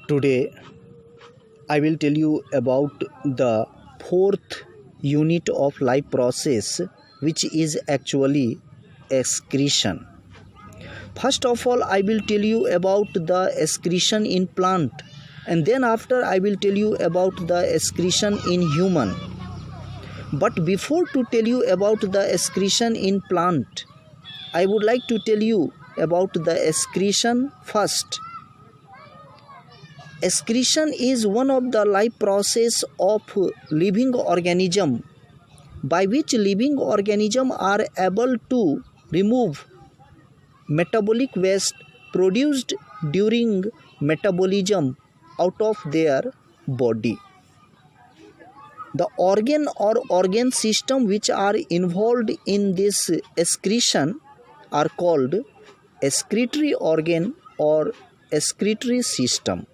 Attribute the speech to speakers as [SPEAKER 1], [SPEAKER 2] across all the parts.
[SPEAKER 1] Today I will tell you about the fourth unit of life process, which is actually excretion. First of all, I will tell you about the excretion in plant, and then after I will tell you about the excretion in human. But before to tell you about the excretion in plant, I would like to tell you about the excretion first. Excretion is one of the life process of living organism by which living organism are able to remove metabolic waste produced during metabolism out of their body. The organ or organ system which are involved in this excretion are called excretory organ or excretory system.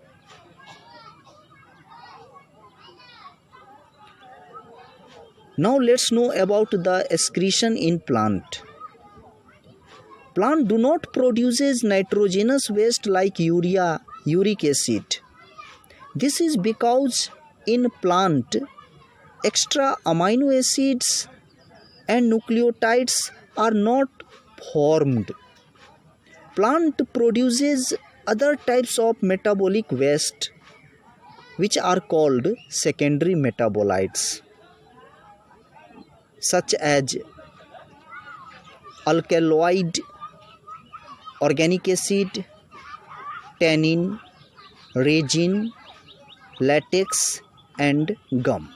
[SPEAKER 1] Now let's know about the excretion in plant. Plant do not produces nitrogenous waste like urea, uric acid. This is because in plant extra amino acids and nucleotides are not formed. Plant produces other types of metabolic waste which are called secondary metabolites, such as alkaloid, organic acid, tannin, resin, latex and gum.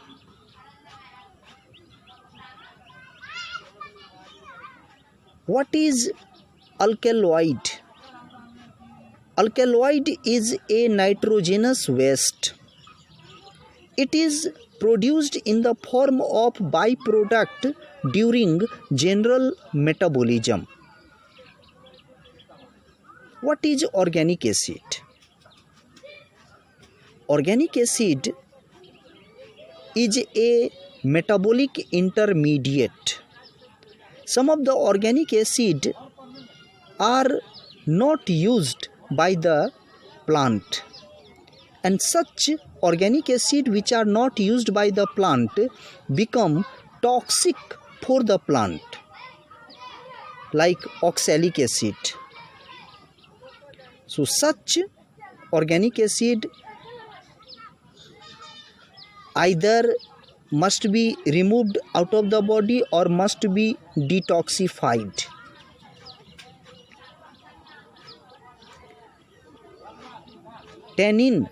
[SPEAKER 1] What is alkaloid? Alkaloid is a nitrogenous waste. It is produced in the form of byproduct during general metabolism. What is organic acid? Organic acid is a metabolic intermediate. Some of the organic acid are not used by the plant, and such organic acid which are not used by the plant become toxic for the plant, like oxalic acid. So such organic acid either must be removed out of the body or must be detoxified. Tannin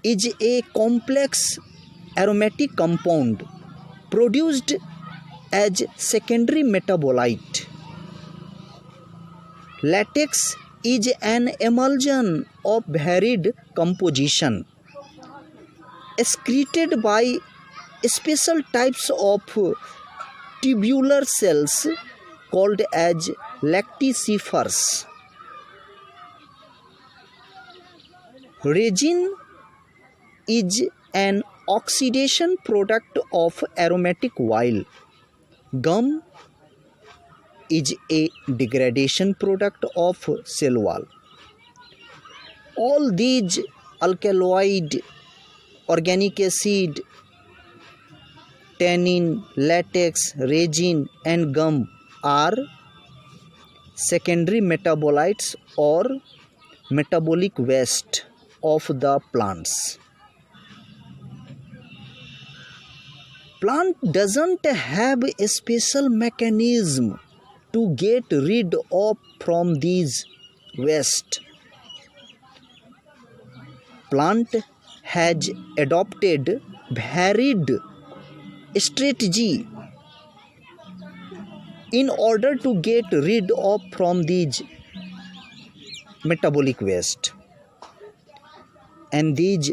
[SPEAKER 1] is a complex aromatic compound produced as secondary metabolite. Latex is an emulsion of varied composition excreted by special types of tubular cells called as lacticifers. Resin is an oxidation product of aromatic oil. Gum is a degradation product of cell wall. All these alkaloid, organic acid, tannin, latex, resin and gum are secondary metabolites or metabolic waste of the plants. Plant doesn't have a special mechanism to get rid of from these waste. Plant has adopted varied strategy in order to get rid of from these metabolic waste, and these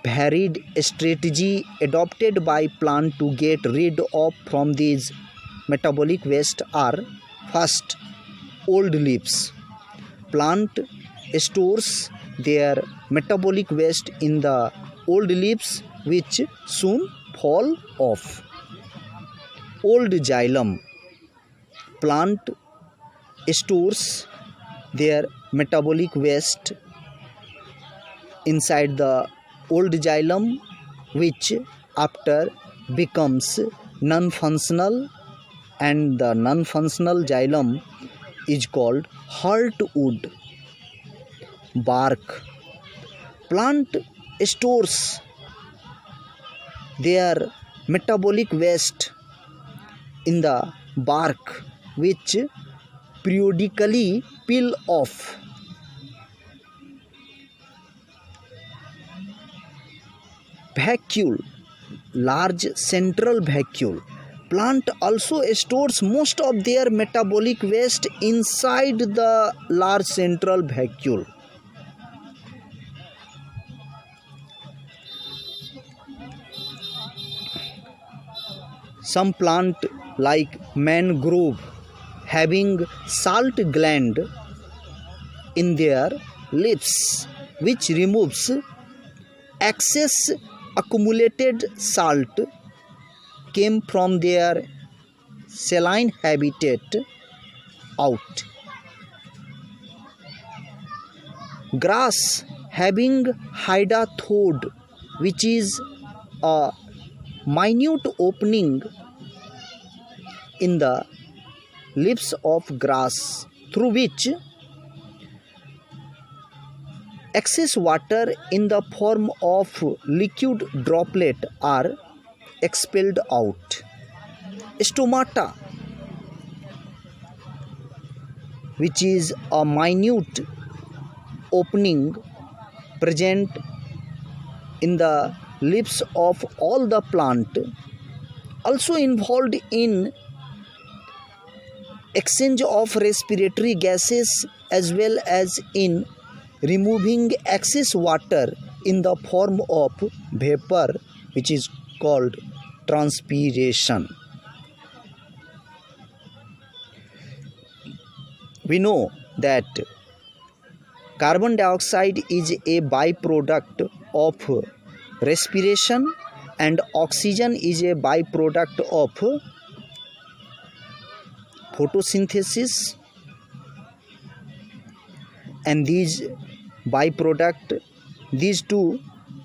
[SPEAKER 1] varied strategy adopted by plant to get rid of from these metabolic waste are: first, old leaves. Plant stores their metabolic waste in the old leaves which soon fall off. Old xylem. Plant stores their metabolic waste inside the old xylem, which after becomes non-functional, and the non-functional xylem is called heartwood. Bark. Plant stores their metabolic waste in the bark, which periodically peel off. Vacuole. Large central vacuole. Plant also stores most of their metabolic waste inside the large central vacuole. Some plant like mangrove having salt gland in their leaves, which removes excess accumulated salt came from their saline habitat out. Grass having hydathode, which is a minute opening in the leaves of grass through which excess water in the form of liquid droplet are expelled out. Stomata, which is a minute opening present in the leaves of all the plant, also involved in exchange of respiratory gases as well as in removing excess water in the form of vapor, which is called transpiration. We know that carbon dioxide is a byproduct of respiration and oxygen is a byproduct of photosynthesis, and these two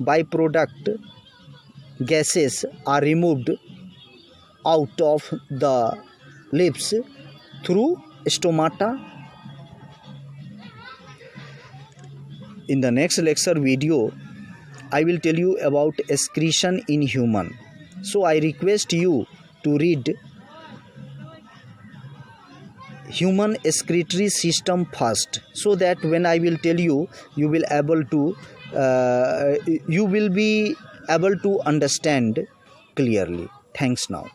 [SPEAKER 1] byproduct gases are removed out of the leaves through stomata. In the next lecture video, I will tell you about excretion in human. So I request you to read human excretory system first, so that when I will tell you, you will be able to understand clearly. Thanks now.